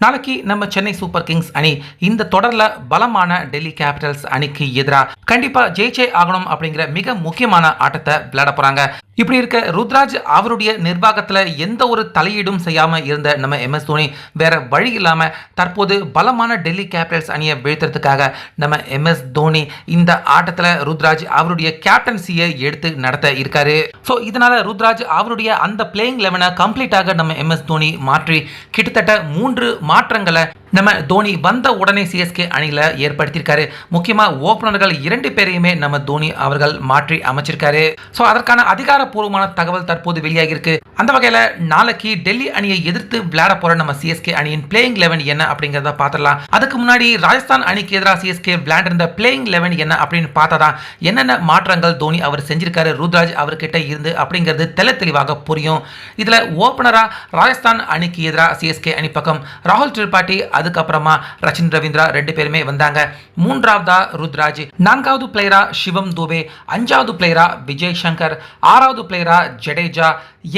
நாளைக்கு நம்ம Chennai super Kings அணி இந்த தொடர்ல பலமான டெல்லி கேபிட்டல்ஸ் அணிக்கு எதிராக கண்டிப்பா ஜெயிச்சே ஆகணும் அப்படிங்கிற மிக முக்கியமான ஆட்டத்தை விளையாட போறாங்க. இப்படி இருக்க ருத்ராஜ் அவருடைய நிர்வாகத்துல எந்த ஒரு தலையீடும் செய்யாம இருந்த நம்ம MS தோனி வேற வழி இல்லாம தற்போது பலமான டெல்லி கேபிட்டல்ஸ் அணியை வீழ்த்துறதுக்காக நம்ம MS தோனி இந்த ஆட்டத்துல ருத்ராஜ் அவருடைய கேப்டன்சியை எடுத்து நடத்த இருக்காரு. ஸோ இதனால ருத்ராஜ் அவருடைய அந்த பிளேயிங் 11 கம்ப்ளீட்டாக நம்ம MS தோனி மாற்றி கிட்டத்தட்ட 3 மாற்றங்களை நம்ம தோனி வந்த உடனே சிஎஸ்கே அணியில் ஏற்படுத்தியிருக்காரு. முக்கியமாக ஓப்பனர்கள் 2 பேரையுமே நம்ம தோனி அவர்கள் மாற்றி அமைச்சிருக்காரு. ஸோ அதற்கான அதிகாரப்பூர்வமான தகவல் தற்போது வெளியாகிருக்கு. அந்த வகையில் நாளைக்கு டெல்லி அணியை எதிர்த்து விளையாட போற நம்ம சிஎஸ்கே அணியின் பிளேயிங் 11 என்ன அப்படிங்கிறத பார்த்துடலாம். அதுக்கு முன்னாடி ராஜஸ்தான் அணிக்கு எதிராக சிஎஸ்கே விளையாண்டிருந்த பிளேயிங் 11 என்ன அப்படின்னு பார்த்தாதான் என்னென்ன மாற்றங்கள் தோனி அவர் செஞ்சிருக்காரு ருத்ராஜ் அவர்கிட்ட இருந்து அப்படிங்கிறது தெளிவாக புரியும். இதில் ஓப்பனரா ராஜஸ்தான் அணிக்கு எதிராக சிஎஸ்கே அணி பக்கம் ராகுல் திரிபாட்டி, அதுக்கப்புறமா ரச்சின் ரவீந்திரா 2 பேருமே வந்தாங்க. 3ஆவதா ருத்ராஜ், 4வது பிளேயரா சிவம் துபே, 5வது பிளேயரா விஜய் சங்கர், 6வது பிளேயரா ஜடேஜா,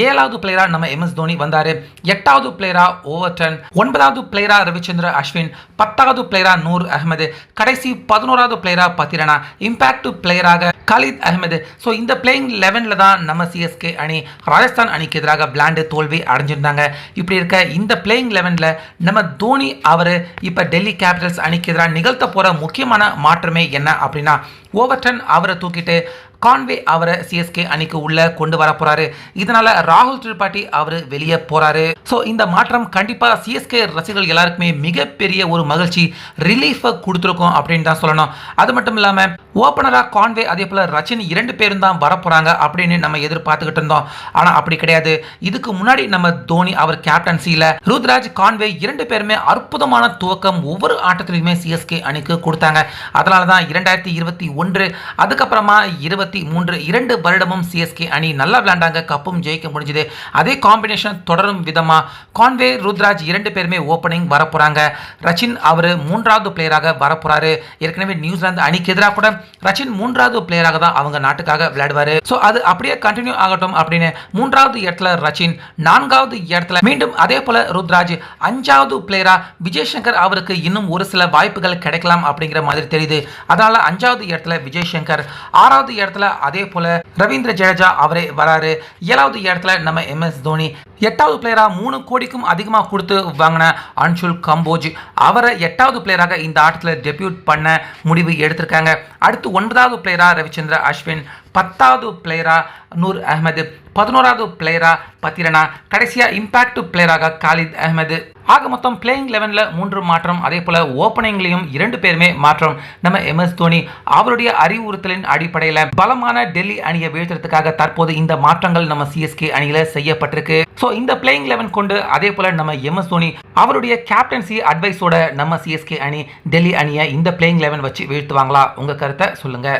7வது பிளேயரா நம்ம MS தோனி வந்தாரு, 8வது பிளேயரா ஓவர்டன், 9வது பிளேயரா ரவிச்சந்திர அஸ்வின், 10வது பிளேயரா நூர் அகமது, கடைசி 11வது பிளேயரா பத்திரனா, இம்பாக்ட் பிளேயராக காலித் அகமது. ஸோ இந்த பிளேயிங் 11ல தான் நம்ம சிஎஸ்கே அணி ராஜஸ்தான் அணிக்கு எதிராக விளையாண்டு தோல்வி அடைஞ்சிருந்தாங்க. இப்படி இருக்க இந்த பிளேயிங் 11ல நம்ம தோனி அவர் இப்போ டெல்லி கேபிட்டல்ஸ் அணிக்கு எதிராக நிகழ்த்த போற முக்கியமான மாற்றமே என்ன அப்படின்னா, ஓவர்டன் அவரை தூக்கிட்டு கான்வே அவரை சிஎஸ்கே அணிக்கு உள்ள கொண்டு வர போறாரு. இதனால ராகுல் திரிபாட்டி அவர் வெளியே போறாரு. ஸோ இந்த மாற்றம் கண்டிப்பா சிஎஸ்கே ரசிகர்கள் எல்லாருக்குமே மிகப்பெரிய ஒரு மகிழ்ச்சி ரிலீஃபை கொடுத்துருக்கும் அப்படின்னு தான் சொல்லணும். அது மட்டும் இல்லாம ஓப்பனரா கான்வே அதே போல ரச்சின் 2 பேரும் தான் வரப்போறாங்க அப்படின்னு நம்ம எதிர்பார்த்துக்கிட்டு இருந்தோம். ஆனா அப்படி கிடையாது. இதுக்கு முன்னாடி நம்ம தோனி அவர் கேப்டன்சியில ருத்ராஜ், கான்வே 2 பேருமே அற்புதமான துவக்கம் ஒவ்வொரு ஆட்டத்திலுமே சிஎஸ்கே அணிக்கு கொடுத்தாங்க. அதனால தான் 2021 அதுக்கப்புறமா 23 2 வருடமும் சிஎஸ்கே அணி நல்லா விளையாண்டாங்க, கப்பும் ஜெயிக்க முடிஞ்சது. அதே காம்பினேஷன் தொடரும் விதமா கான்வே ருத்ராஜ் 2 பேருமே ஓப்பனிங் வரப்போறாங்க. ரச்சின் அவர் 3வது பிளேயராக வரப்போறாரு. ஏற்கனவே நியூசிலாந்து அணிக்கு எதிராக கூட ரச்சின் 3வது பிளேயராக தான் அவங்க நாட்டுக்காக விளையாடுவாரு. ஸோ அது அப்படியே கண்டினியூ ஆகட்டும் அப்படின்னு 3வது இடத்துல ரச்சின், 4வது இடத்துல மீண்டும் அதே போல ருத்ராஜ், 5வது பிளேயரா விஜய் சங்கர் அவருக்கு இன்னும் ஒரு சில வாய்ப்புகள் கிடைக்கலாம் அப்படிங்கிற மாதிரி தெரியுது. அதனால 5வது இடத்துல விஜய் சங்கர், 6வது இடத்துல அதே போல ரவீந்திர ஜடேஜா அவரே வராரு. 7வது இடத்துல நம்ம MS தோனி, 8வது பிளேயரா 3 கோடிக்கும் அதிகமாக கொடுத்து வாங்கின அன்சுல் கம்போஜ் அவரை 8வது பிளேயராக இந்த ஆட்டத்தில் டெபியூட் பண்ண முடிவு எடுத்திருக்காங்க. அடுத்து 9வது பிளேயரா ரவிச்சந்திர அஸ்வின், 10வது பிளேயரா நூர் அகமது, 11வது பிளேயரா பத்திரனா, கடைசியா இம்பாக்ட் பிளேயராக காலித் அகமது. ஆக மொத்தம் பிளேயிங் 11ல 3 மாற்றம், அதே போல ஓப்பனிங்லையும் 2 பேருமே மாற்றம். நம்ம MS தோனி அவருடைய அறிவுறுத்தலின் அடிப்படையில் பலமான டெல்லி அணியை வீழ்த்துறதுக்காக தற்போது இந்த மாற்றங்கள் நம்ம சிஎஸ்கே அணியில செய்யப்பட்டிருக்கு. ஸோ இந்த பிளேயிங் 11 கொண்டு அதே போல நம்ம MS தோனி அவருடைய கேப்டன்சி அட்வைஸோட நம்ம சிஎஸ்கே அணி டெல்லி அணியை இந்த பிளேயிங் 11 வச்சு வீழ்த்துவாங்களா? உங்க கருத்தை சொல்லுங்க.